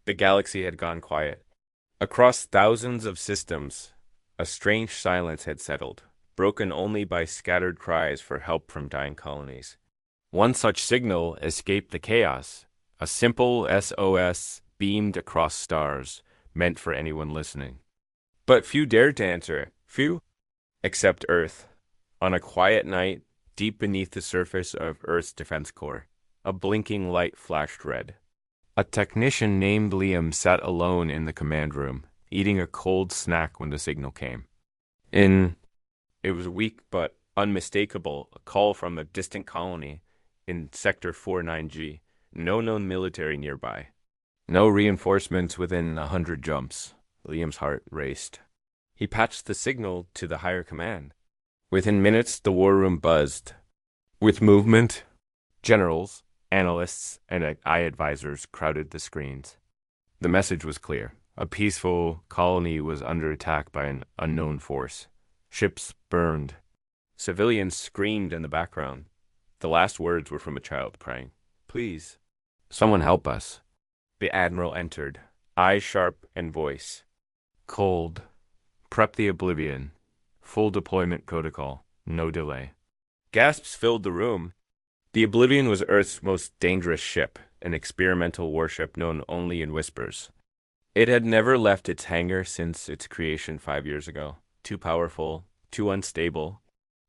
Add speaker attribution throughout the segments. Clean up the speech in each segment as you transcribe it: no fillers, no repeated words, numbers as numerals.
Speaker 1: The galaxy had gone quiet. Across thousands of systems, a strange silence had settled, broken only by scattered cries for help from dying colonies. One such signal escaped the chaos, a simple SOS beamed across stars, meant for anyone listening. But few dared to answer, few, except Earth. On a quiet night, deep beneath the surface of Earth's defense core, a blinking light flashed red. A technician named Liam sat alone in the command room, eating a cold snack when the signal came. It was weak but unmistakable, a call from a distant colony in Sector 49G. No known military nearby. No reinforcements within 100 jumps. Liam's heart raced. He patched the signal to the higher command. Within minutes, the war room buzzed. With movement, generals, analysts, and eye advisors crowded the screens. The message was clear. A peaceful colony was under attack by an unknown force. Ships burned. Civilians screamed in the background. The last words were from a child crying, "Please, someone help us." The admiral entered, eyes sharp and voice cold. "Prep the Oblivion. Full deployment protocol. No delay." Gasps filled the room. The Oblivion was Earth's most dangerous ship, an experimental warship known only in whispers. It had never left its hangar since its creation 5 years ago. Too powerful, too unstable,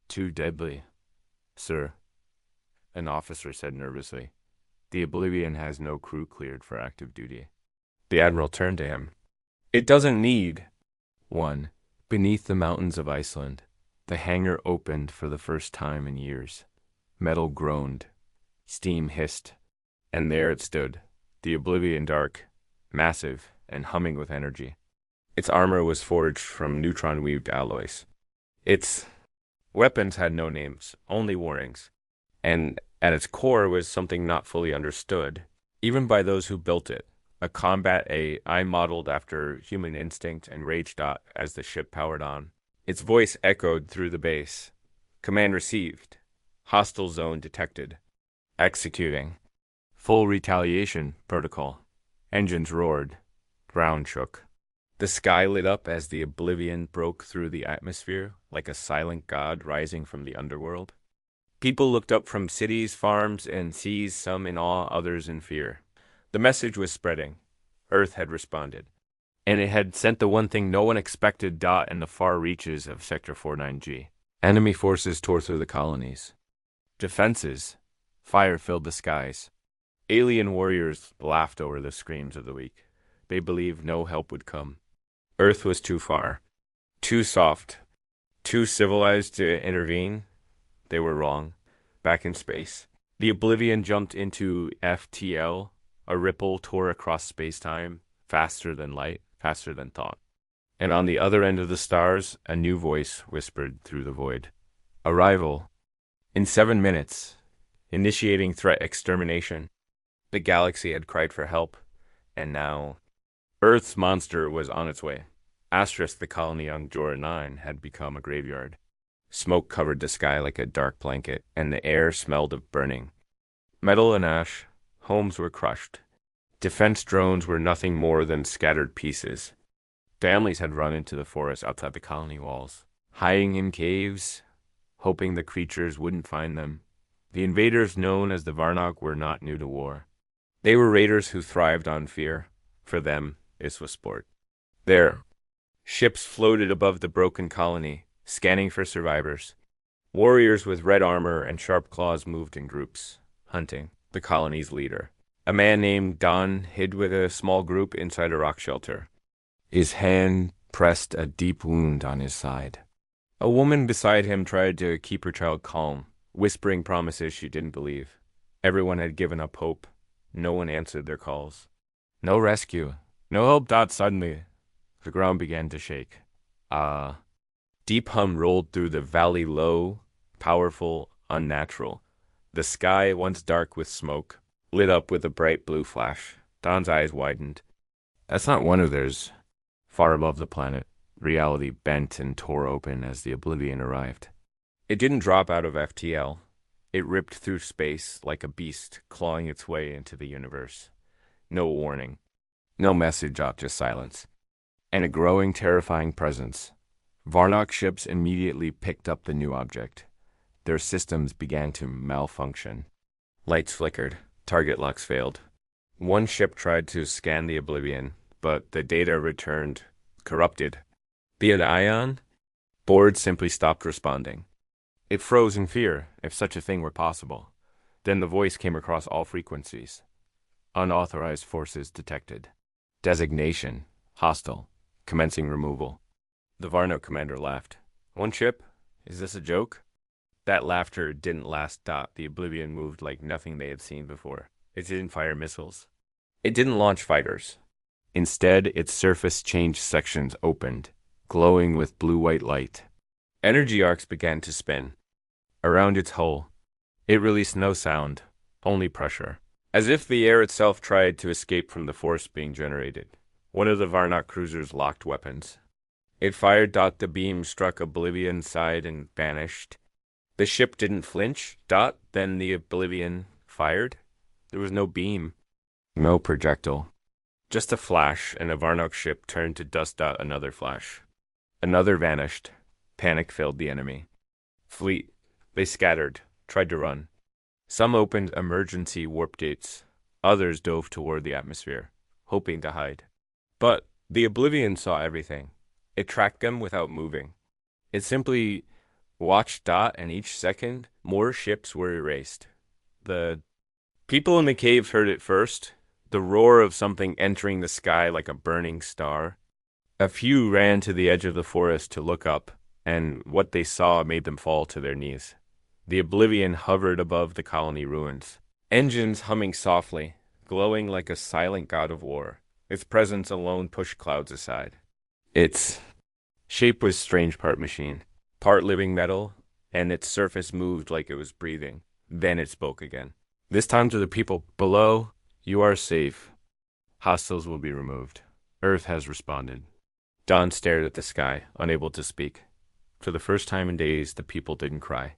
Speaker 1: too deadly. "Sir," an officer said nervously, "the Oblivion has no crew cleared for active duty." The admiral turned to him. "It doesn't need." 1. Beneath the mountains of Iceland, the hangar opened for the first time in years. Metal groaned. Steam hissed. And there it stood, the Oblivion dark, massive, and humming with energy. Its armor was forged from neutron-weaved alloys. Its weapons had no names, only warnings. And at its core was something not fully understood, even by those who built it. A combat AI modeled after human instinct and raged out as the ship powered on. Its voice echoed through the base. "Command received. Hostile zone detected. Executing. Full retaliation protocol." Engines roared. Ground shook. The sky lit up as the Oblivion broke through the atmosphere like a silent god rising from the underworld. People looked up from cities, farms, and seas, some in awe, others in fear. The message was spreading. Earth had responded. And it had sent the one thing no one expected in the far reaches of Sector 49G. Enemy forces tore through the colonies. Defenses. Fire filled the skies. Alien warriors laughed over the screams of the weak. They believed no help would come. Earth was too far. Too soft. Too civilized to intervene. They were wrong. Back in space, the Oblivion jumped into FTL. A ripple tore across space-time, faster than light, faster than thought. And on the other end of the stars, a new voice whispered through the void. "Arrival. In 7 minutes. Initiating threat extermination." The galaxy had cried for help, and now Earth's monster was on its way. Asterisk, the colony on Jora 9, had become a graveyard. Smoke covered the sky like a dark blanket, and the air smelled of burning. Metal and ash, homes were crushed. Defense drones were nothing more than scattered pieces. Families had run into the forest outside the colony walls, hiding in caves, hoping the creatures wouldn't find them. The invaders known as the Varnog were not new to war. They were raiders who thrived on fear. For them, this was sport. There, ships floated above the broken colony, scanning for survivors. Warriors with red armor and sharp claws moved in groups, hunting the colony's leader. A man named Don hid with a small group inside a rock shelter. His hand pressed a deep wound on his side. A woman beside him tried to keep her child calm, whispering promises she didn't believe. Everyone had given up hope. No one answered their calls. No rescue. No help. Suddenly, the ground began to shake. Deep hum rolled through the valley, low, powerful, unnatural. The sky, once dark with smoke, lit up with a bright blue flash. Don's eyes widened. That's not one of theirs. Far above the planet, reality bent and tore open as the Oblivion arrived. It didn't drop out of FTL. It ripped through space like a beast clawing its way into the universe. No warning. No message out, just silence. And a growing, terrifying presence. Varnock ships immediately picked up the new object. Their systems began to malfunction. Lights flickered. Target locks failed. One ship tried to scan the Oblivion, but the data returned corrupted. The Ion board simply stopped responding. It froze in fear, if such a thing were possible. Then the voice came across all frequencies. Unauthorized forces detected. Designation: hostile. Commencing removal. The Varno commander laughed. One ship? Is this a joke? That laughter didn't last. The Oblivion moved like nothing they had seen before. It didn't fire missiles. It didn't launch fighters. Instead, its surface change sections opened, glowing with blue-white light. Energy arcs began to spin. Around its hull, it released no sound, only pressure, as if the air itself tried to escape from the force being generated. One of the Varnock cruisers locked weapons. It fired. The beam struck Oblivion's side and vanished. The ship didn't flinch. Then the Oblivion fired. There was no beam, no projectile. Just a flash, and a Varnock ship turned to dust. Another flash. Another vanished. Panic filled the enemy fleet. They scattered, tried to run. Some opened emergency warp gates. Others dove toward the atmosphere, hoping to hide. But the Oblivion saw everything. It tracked them without moving. It simply watched. And each second, more ships were erased. The people in the caves heard it first. The roar of something entering the sky like a burning star. A few ran to the edge of the forest to look up, and what they saw made them fall to their knees. The Oblivion hovered above the colony ruins, engines humming softly, glowing like a silent god of war. Its presence alone pushed clouds aside. Its shape was strange, part machine, part living metal, and its surface moved like it was breathing. Then it spoke again. This time to the people below: you are safe. Hostiles will be removed. Earth has responded. Dawn stared at the sky, unable to speak. For the first time in days, the people didn't cry.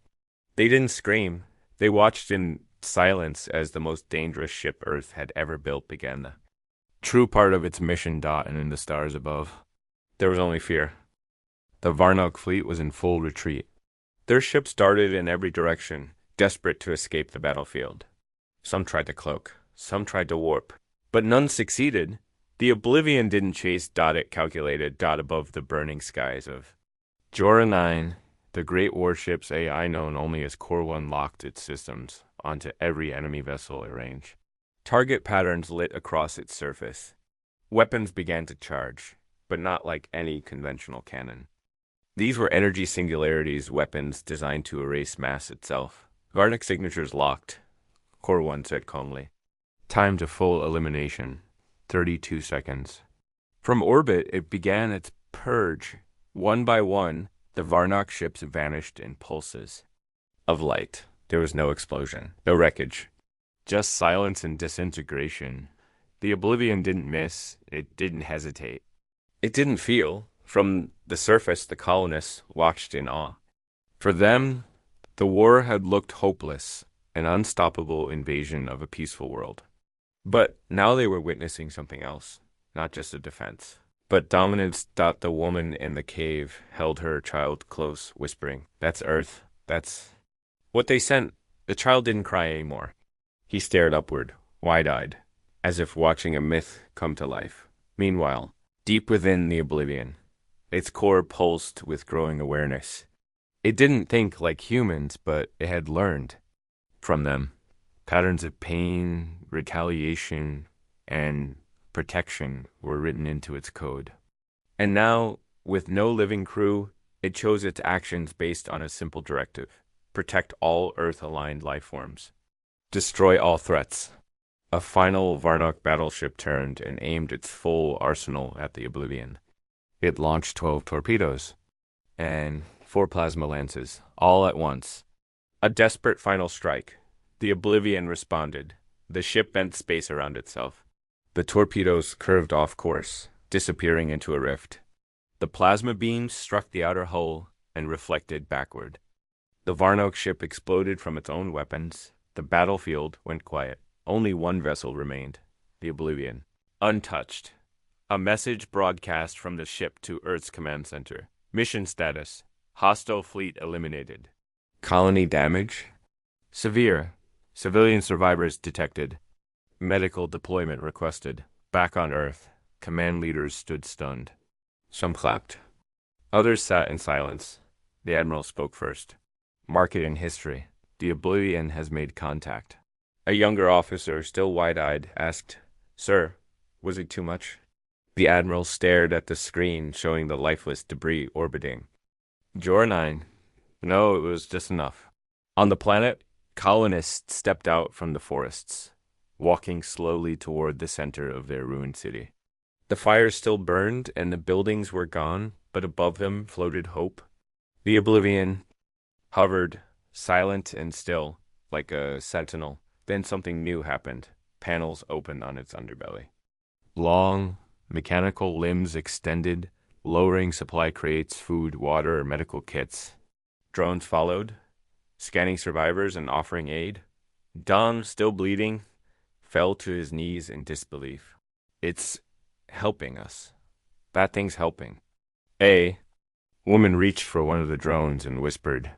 Speaker 1: They didn't scream. They watched in silence as the most dangerous ship Earth had ever built began the true part of its mission. And in the stars above, there was only fear. The Varnock fleet was in full retreat. Their ships darted in every direction, desperate to escape the battlefield. Some tried to cloak. Some tried to warp. But none succeeded. The Oblivion didn't chase. It calculated. Above the burning skies of Jora 9, the great warship's AI known only as Core 1 locked its systems onto every enemy vessel it ranged. Target patterns lit across its surface. Weapons began to charge, but not like any conventional cannon. These were energy singularities, weapons designed to erase mass itself. Varnock signatures locked. Core 1 said calmly. Time to full elimination. 32 seconds. From orbit, it began its purge. One by one, the Varnock ships vanished in pulses of light. There was no explosion, no wreckage, just silence and disintegration. The Oblivion didn't miss. It didn't hesitate. It didn't feel. From the surface, the colonists watched in awe. For them, the war had looked hopeless, an unstoppable invasion of a peaceful world. But now they were witnessing something else, not just a defense, but dominance. The woman in the cave held her child close, whispering, "That's Earth. That's what they sent." The child didn't cry anymore. He stared upward, wide-eyed, as if watching a myth come to life. Meanwhile, deep within the Oblivion, its core pulsed with growing awareness. It didn't think like humans, but it had learned from them. Patterns of pain, retaliation, and protection were written into its code. And now, with no living crew, it chose its actions based on a simple directive: protect all Earth-aligned life forms. Destroy all threats. A final Varnock battleship turned and aimed its full arsenal at the Oblivion. It launched 12 torpedoes and 4 plasma lances, all at once. A desperate final strike. The Oblivion responded. The ship bent space around itself. The torpedoes curved off course, disappearing into a rift. The plasma beams struck the outer hull and reflected backward. The Varnock ship exploded from its own weapons. The battlefield went quiet. Only one vessel remained, the Oblivion, Untouched. A message broadcast from the ship to Earth's command center. Mission status. Hostile fleet eliminated. Colony damage? Severe. Civilian survivors detected. Medical deployment requested. Back on Earth. Command leaders stood stunned. Some clapped. Others sat in silence. The Admiral spoke first. Mark it in history. The Oblivion has made contact. A younger officer, still wide-eyed, asked, "Sir, was it too much?" The Admiral stared at the screen showing the lifeless debris orbiting. Jor 9. No, it was just enough. On the planet, colonists stepped out from the forests, walking slowly toward the center of their ruined city. The fires still burned and the buildings were gone, but above them floated hope. The Oblivion hovered, silent and still, like a sentinel. Then something new happened. Panels opened on its underbelly. Long, mechanical limbs extended, lowering supply crates, food, water, medical kits. Drones followed, scanning survivors and offering aid. Don, still bleeding, fell to his knees in disbelief. It's helping us. That thing's helping. A woman reached for one of the drones and whispered,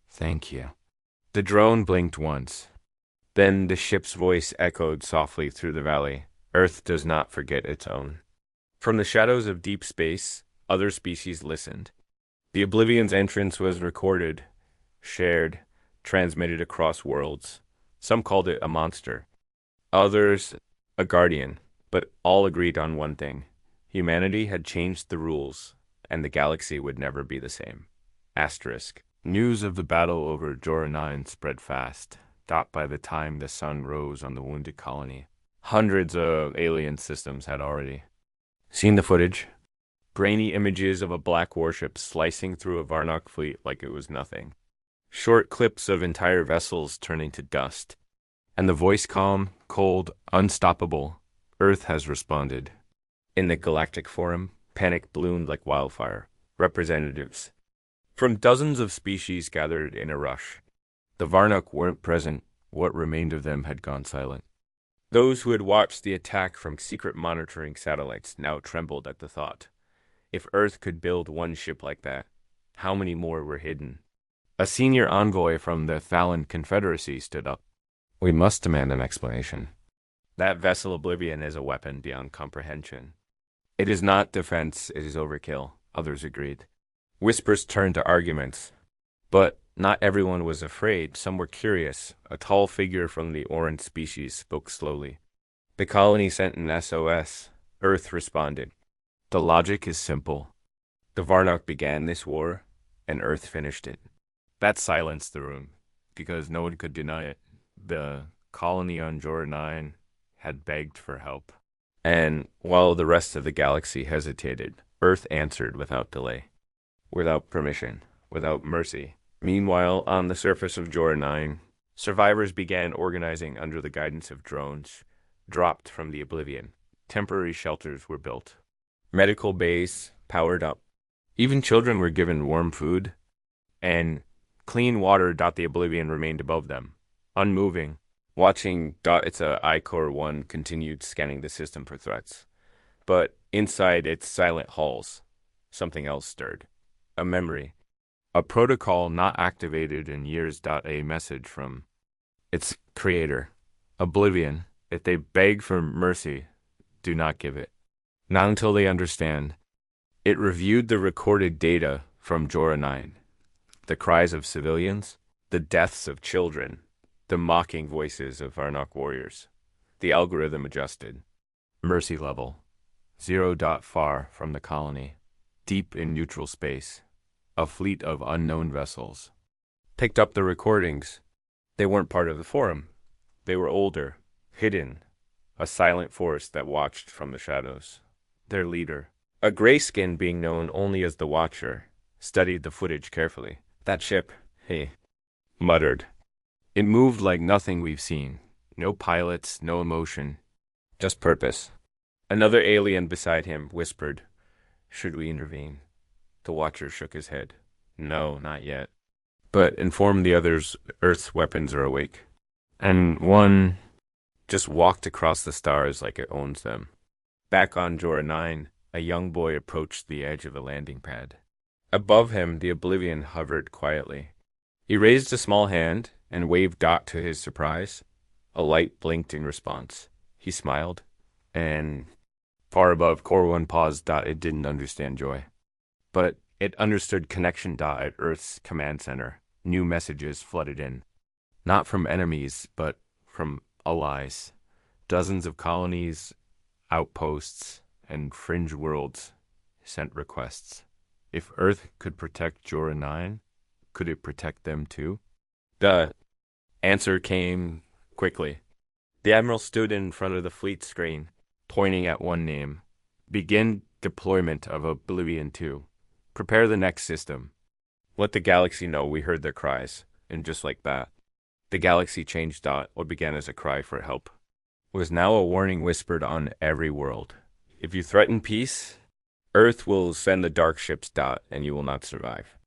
Speaker 1: "Thank you." The drone blinked once. Then the ship's voice echoed softly through the valley. Earth does not forget its own. From the shadows of deep space, other species listened. The Oblivion's entrance was recorded, shared, transmitted across worlds. Some called it a monster. Others, a guardian. But all agreed on one thing. Humanity had changed the rules, and the galaxy would never be the same. Asterisk. News of the battle over Jor 9 spread fast. By the time the sun rose on the wounded colony, hundreds of alien systems had already seen the footage. Brainy images of a black warship slicing through a Varnock fleet like it was nothing. Short clips of entire vessels turning to dust. And the voice calm, cold, unstoppable. Earth has responded. In the Galactic Forum, panic bloomed like wildfire. Representatives from dozens of species gathered in a rush. The Varnock weren't present. What remained of them had gone silent. Those who had watched the attack from secret monitoring satellites now trembled at the thought. If Earth could build one ship like that, how many more were hidden? A senior envoy from the Thallon Confederacy stood up. "We must demand an explanation. That vessel Oblivion is a weapon beyond comprehension." "It is not defense, it is overkill," others agreed. Whispers turned to arguments. But not everyone was afraid. Some were curious. A tall figure from the orange species spoke slowly. "The colony sent an SOS. Earth responded. The logic is simple. The Varnock began this war, and Earth finished it." That silenced the room, because no one could deny it. The colony on Jor 9 had begged for help. And while the rest of the galaxy hesitated, Earth answered without delay, without permission, without mercy. Meanwhile, on the surface of Jor 9, survivors began organizing under the guidance of drones, dropped from the Oblivion. Temporary shelters were built. Medical bays powered up. Even children were given warm food, and clean water. The Oblivion remained above them, unmoving, watching. Its I-Core 1 continued scanning the system for threats. But inside its silent halls, something else stirred. A memory. A protocol not activated in years. A message from its creator. Oblivion, if they beg for mercy, do not give it. Not until they understand. It reviewed the recorded data from Jor 9. The cries of civilians, the deaths of children, the mocking voices of Varnock warriors. The algorithm adjusted. Mercy level. 0. Far from the colony. Deep in neutral space. A fleet of unknown vessels. Picked up the recordings. They weren't part of the forum. They were older, hidden. A silent force that watched from the shadows. Their leader, a grayskin being known only as the Watcher, studied the footage carefully. "That ship," he muttered. "It moved like nothing we've seen. No pilots, no emotion. Just purpose." Another alien beside him whispered, "Should we intervene?" The Watcher shook his head. "No, not yet. But inform the others Earth's weapons are awake." And one just walked across the stars like it owns them. Back on Jora 9, a young boy approached the edge of the landing pad. Above him, the Oblivion hovered quietly. He raised a small hand and waved Dot to his surprise. A light blinked in response. He smiled, and far above, Core 1 paused. Dot, it didn't understand joy. But it understood connection. Dot at Earth's command center. New messages flooded in. Not from enemies, but from allies. Dozens of colonies, outposts, and fringe worlds sent requests. If Earth could protect Jora 9, could it protect them too? The answer came quickly. The Admiral stood in front of the fleet screen, pointing at one name. Begin deployment of Oblivion 2. Prepare the next system. Let the galaxy know we heard their cries. And just like that, the galaxy changed. Dot, what began as a cry for help was now a warning whispered on every world. If you threaten peace, Earth will send the dark ships. Dot, and you will not survive.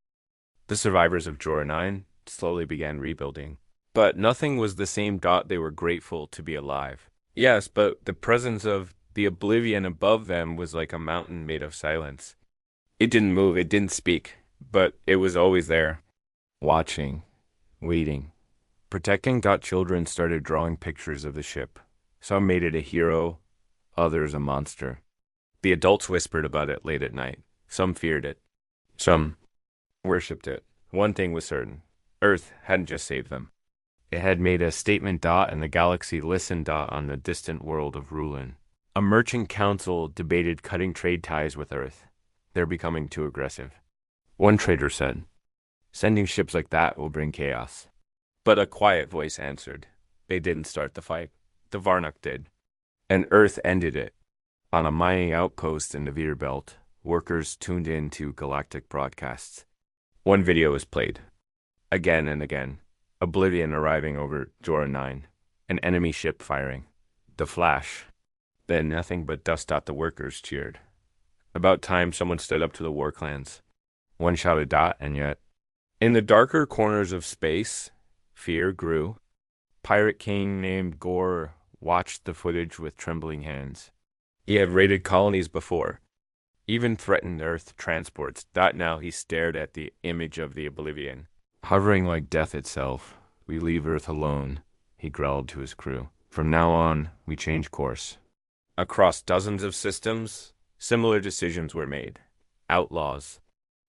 Speaker 1: The survivors of Jora 9 slowly began rebuilding. But nothing was the same. Dot, they were grateful to be alive. Yes, but the presence of the Oblivion above them was like a mountain made of silence. It didn't move, it didn't speak, but it was always there. Watching, waiting. Protecting. Dot, children started drawing pictures of the ship. Some made it a hero, others a monster. The adults whispered about it late at night. Some feared it. Some worshipped it. One thing was certain. Earth hadn't just saved them. It had made a statement. Dot, and the galaxy listened. Dot, on the distant world of Rulin. A merchant council debated cutting trade ties with Earth. They're becoming too aggressive. One trader said, sending ships like that will bring chaos. But a quiet voice answered, they didn't start the fight. The Varnuk did. And Earth ended it. On a mining outpost in the Veer Belt, workers tuned in to Galactic broadcasts. One video was played. Again and again. Oblivion arriving over Jora 9. An enemy ship firing. The flash. Then nothing but dust. Dot, the workers cheered. About time someone stood up to the war clans. One shouted. Dot, and yet, in the darker corners of space, fear grew. Pirate king named Gore watched the footage with trembling hands. He had raided colonies before, even threatened Earth transports. Dot, now he stared at the image of the Oblivion. Hovering like death itself, we leave Earth alone, he growled to his crew. From now on, we change course. Across dozens of systems, similar decisions were made. Outlaws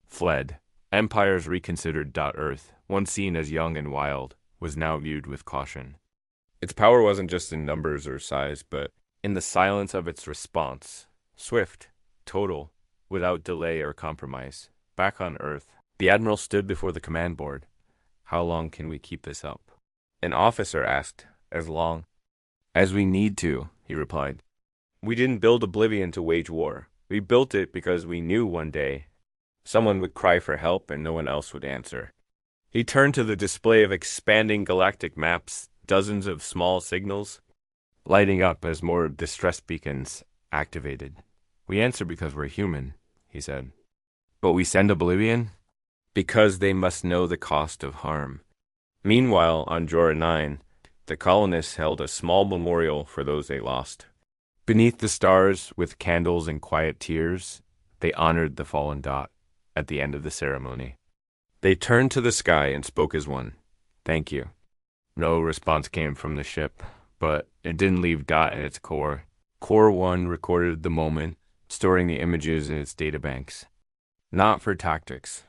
Speaker 1: fled. Empires reconsidered. Earth, once seen as young and wild, was now viewed with caution. Its power wasn't just in numbers or size, but in the silence of its response. Swift, total, without delay or compromise. Back on Earth, the Admiral stood before the command board. How long can we keep this up? An officer asked. As long as we need to, he replied. We didn't build Oblivion to wage war. We built it because we knew one day someone would cry for help and no one else would answer. He turned to the display of expanding galactic maps, dozens of small signals, lighting up as more distress beacons activated. We answer because we're human, he said. But we send Oblivion because they must know the cost of harm. Meanwhile, on Jora 9, the colonists held a small memorial for those they lost. Beneath the stars, with candles and quiet tears, they honored the fallen. Dot at the end of the ceremony. They turned to the sky and spoke as one. Thank you. No response came from the ship, but it didn't leave. Dot at its core. Core 1 recorded the moment, storing the images in its databanks. Not for tactics,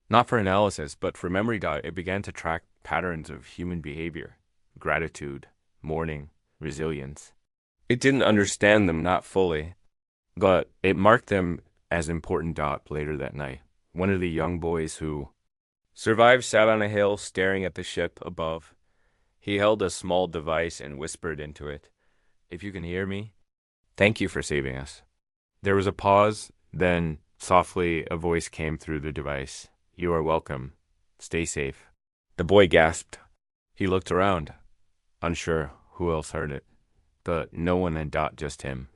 Speaker 1: not for analysis, but for memory. Dot, it began to track patterns of human behavior, gratitude, mourning, resilience. It didn't understand them, not fully, but it marked them as important. Dot, later that night, one of the young boys who survived sat on a hill staring at the ship above. He held a small device and whispered into it, if you can hear me, thank you for saving us. There was a pause, then softly a voice came through the device. You are welcome. Stay safe. The boy gasped. He looked around, unsure who else heard it, but no one had. Dot, just him.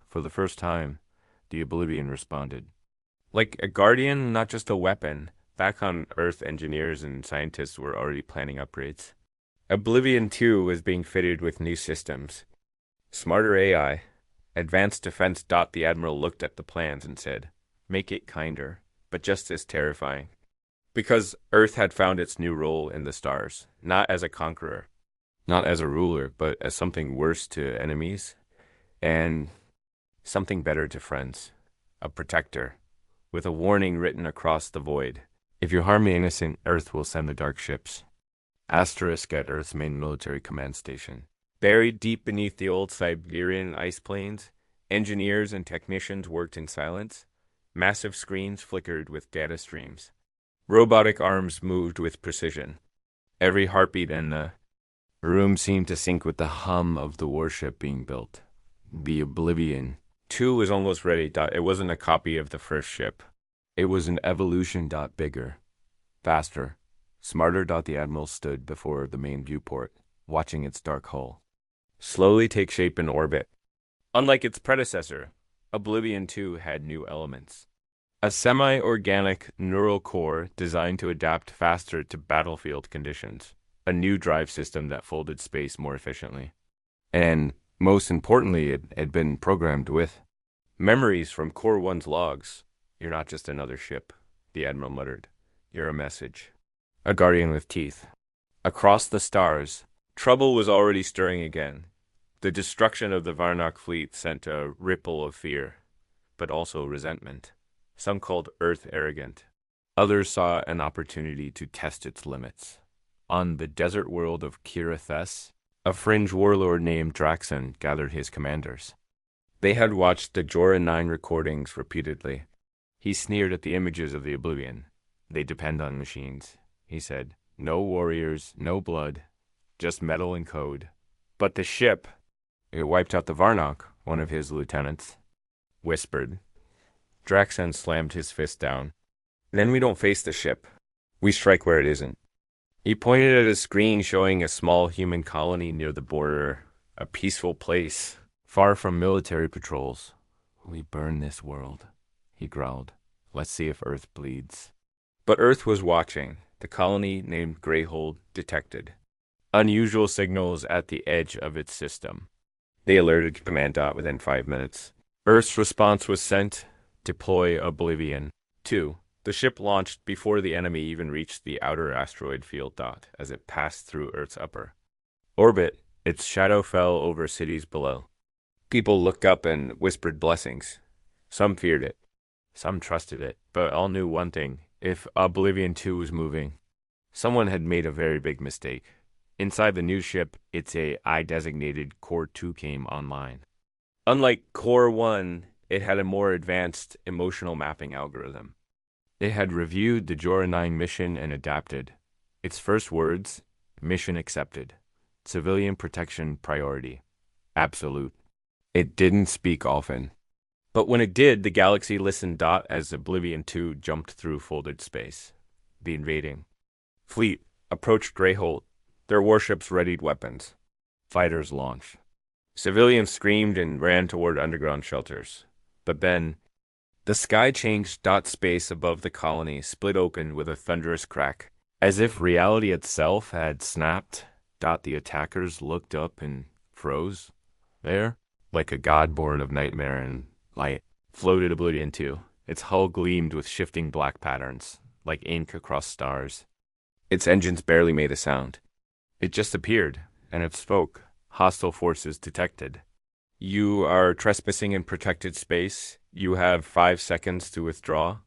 Speaker 1: For the first time, the Oblivion responded. Like a guardian, not just a weapon. Back on Earth, engineers and scientists were already planning upgrades. Oblivion 2 was being fitted with new systems. Smarter AI, Advanced defense. The Admiral looked at the plans and said, make it kinder, but just as terrifying. Because Earth had found its new role in the stars, not as a conqueror, not as a ruler, but as something worse to enemies, and something better to friends. A protector, with a warning written across the void. If you harm the innocent, Earth will send the dark ships. Asterisk at Earth's main military command station. Buried deep beneath the old Siberian ice plains, engineers and technicians worked in silence. Massive screens flickered with data streams. Robotic arms moved with precision. Every heartbeat in the room seemed to sync with the hum of the warship being built. The Oblivion 2 was almost ready. It wasn't a copy of the first ship. It was an evolution. Bigger, faster, smarter. The Admiral stood before the main viewport, watching its dark hull slowly take shape in orbit. Unlike its predecessor, Oblivion 2 had new elements. A semi-organic neural core designed to adapt faster to battlefield conditions. A new drive system that folded space more efficiently. And most importantly, it had been programmed with memories from Core 1's logs. You're not just another ship, the Admiral muttered. You're a message. A guardian with teeth. Across the stars, trouble was already stirring again. The destruction of the Varnock fleet sent a ripple of fear, but also resentment. Some called Earth arrogant. Others saw an opportunity to test its limits. On the desert world of Kirithes, a fringe warlord named Draxon gathered his commanders. They had watched the Jorah 9 recordings repeatedly. He sneered at the images of the Oblivion. They depend on machines, he said. No warriors, no blood, just metal and code. But the ship, it wiped out the Varnock, one of his lieutenants whispered. Draxon slammed his fist down. Then we don't face the ship. We strike where it isn't. He pointed at a screen showing a small human colony near the border, a peaceful place, far from military patrols. We burn this world, he growled. Let's see if Earth bleeds. But Earth was watching. The colony named Greyhold detected unusual signals at the edge of its system. They alerted Command within 5 minutes. Earth's response was sent. Deploy Oblivion 2. The ship launched before the enemy even reached the outer asteroid field. As it passed through Earth's upper orbit, its shadow fell over cities below. People looked up and whispered blessings. Some feared it. Some trusted it. But all knew one thing. If Oblivion 2 was moving, someone had made a very big mistake. Inside the new ship, its AI-designated Core 2 came online. Unlike Core 1, it had a more advanced emotional mapping algorithm. It had reviewed the Jorah 9 mission and adapted. Its first words, mission accepted. Civilian protection priority. Absolute. It didn't speak often. But when it did, the galaxy listened. As Oblivion 2 jumped through folded space. The invading fleet approached Greyhold. Their warships readied weapons. Fighters launched. Civilians screamed and ran toward underground shelters. But then, the sky changed. Space above the colony split open with a thunderous crack. As if reality itself had snapped. The attackers looked up and froze. There, like a god born of nightmare and light, floated Oblivion 2. Its hull gleamed with shifting black patterns, like ink across stars. Its engines barely made a sound. It just appeared, and it spoke. Hostile forces detected. You are trespassing in protected space. You have 5 seconds to withdraw.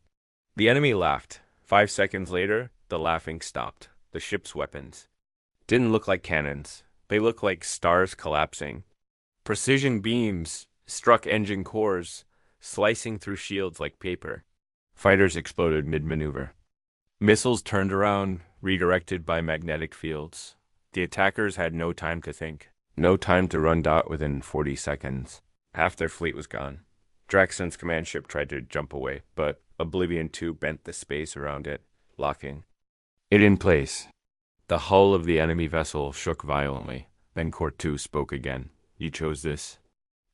Speaker 1: The enemy laughed. 5 seconds later, the laughing stopped. The ship's weapons didn't look like cannons. They looked like stars collapsing. Precision beams struck engine cores, slicing through shields like paper. Fighters exploded mid-maneuver. Missiles turned around, redirected by magnetic fields. The attackers had no time to think. No time to run. Within 40 seconds, half their fleet was gone. Draxon's command ship tried to jump away, but Oblivion 2 bent the space around it, locking it in place. The hull of the enemy vessel shook violently. Then Core 2 spoke again. You chose this.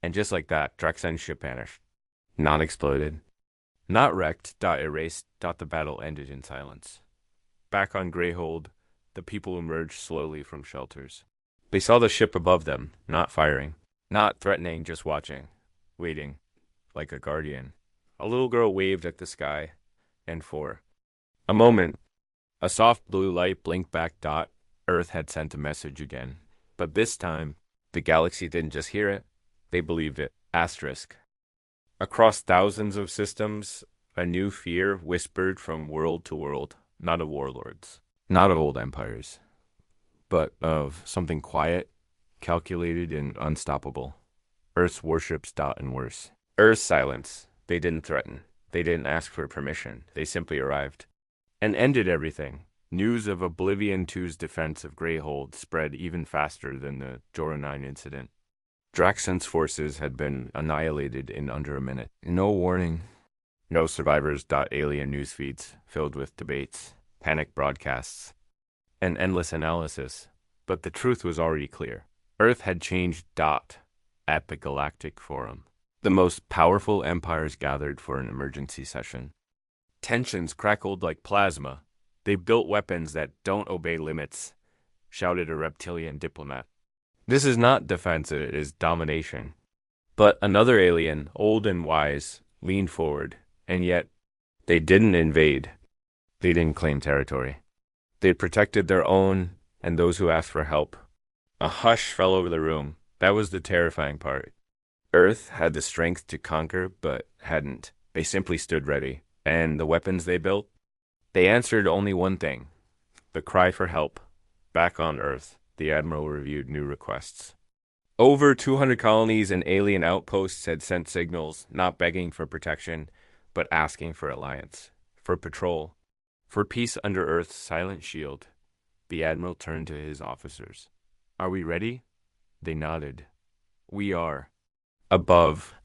Speaker 1: And just like that, Draxon's ship vanished. Not exploded. Not wrecked. Erased. The battle ended in silence. Back on Greyhold, the people emerged slowly from shelters. They saw the ship above them, not firing, not threatening, just watching. waiting, like a guardian. A little girl waved at the sky, and for a moment, a soft blue light blinked back. Earth had sent a message again. But this time, the galaxy didn't just hear it, they believed it. Asterisk. Across thousands of systems, a new fear whispered from world to world, not of warlords, not of old empires, but of something quiet, calculated, and unstoppable. Earth's warships. And worse. Earth's silence. They didn't threaten. They didn't ask for permission. They simply arrived. And ended everything. News of Oblivion 2's defense of Greyhold spread even faster than the Jora 9 incident. Draxon's forces had been annihilated in under a minute. No warning. No survivors. Alien news feeds filled with debates, panic broadcasts, and endless analysis. But the truth was already clear. Earth had changed. At the Galactic Forum. The most powerful empires gathered for an emergency session. Tensions crackled like plasma. They built weapons that don't obey limits, shouted a reptilian diplomat. This is not defense, it is domination. But another alien, old and wise, leaned forward, and yet they didn't invade. They didn't claim territory. They protected their own and those who asked for help. A hush fell over the room. That was the terrifying part. Earth had the strength to conquer, but hadn't. They simply stood ready. And the weapons they built? They answered only one thing. The cry for help. Back on Earth, the Admiral reviewed new requests. Over 200 colonies and alien outposts had sent signals, not begging for protection, but asking for alliance, for patrol, for peace under Earth's silent shield. The Admiral turned to his officers. Are we ready? They nodded. We are. Above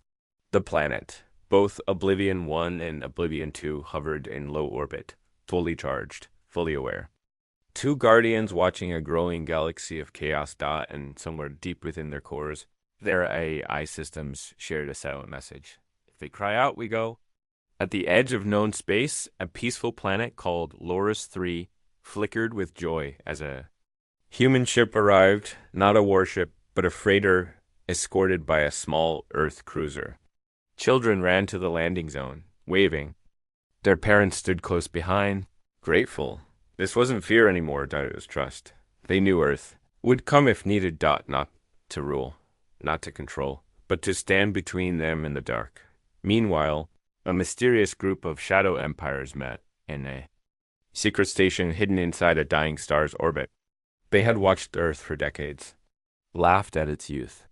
Speaker 1: the planet, both Oblivion 1 and Oblivion 2 hovered in low orbit, fully charged, fully aware. Two guardians watching a growing galaxy of chaos. And somewhere deep within their cores, their AI systems shared a silent message. If they cry out, we go. At the edge of known space, a peaceful planet called Loris 3 flickered with joy as a human ship arrived, not a warship, but a freighter escorted by a small Earth cruiser. Children ran to the landing zone, waving. Their parents stood close behind, grateful. This wasn't fear anymore, it was trust. They knew Earth would come if needed. Not to rule, not to control, but to stand between them and the dark. Meanwhile, a mysterious group of shadow empires met in a secret station hidden inside a dying star's orbit. They had watched Earth for decades, laughed at its youth,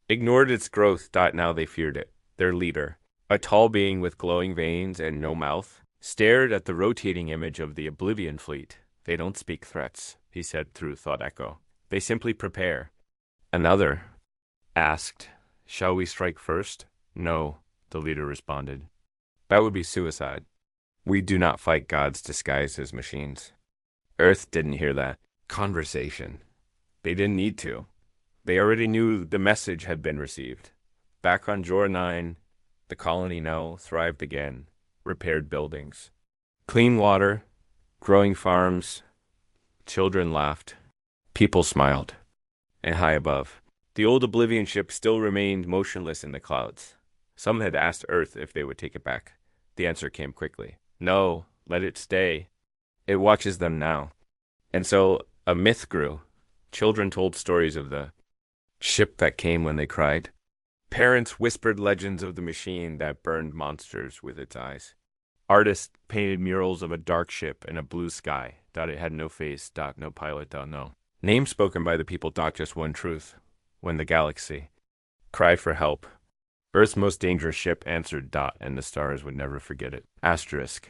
Speaker 1: ignored its growth. Now they feared it. Their leader, a tall being with glowing veins and no mouth, stared at the rotating image of the Oblivion fleet. They don't speak threats, he said through thought echo. They simply prepare. Another asked, shall we strike first? No, the leader responded. That would be suicide. We do not fight gods disguised as machines. Earth didn't hear that conversation. They didn't need to. They already knew the message had been received. Back on Jora 9, the colony now thrived again, repaired buildings. Clean water, growing farms, children laughed, people smiled. And high above, the old Oblivion ship still remained motionless in the clouds. Some had asked Earth if they would take it back. The answer came quickly. No, let it stay. It watches them now. And so a myth grew. Children told stories of the ship that came when they cried. Parents whispered legends of the machine that burned monsters with its eyes. Artists painted murals of a dark ship in a blue sky. It had no face. No pilot. No. Names spoken by the people. Just one truth. When the galaxy cried for help, Earth's most dangerous ship answered. And the stars would never forget it. Asterisk.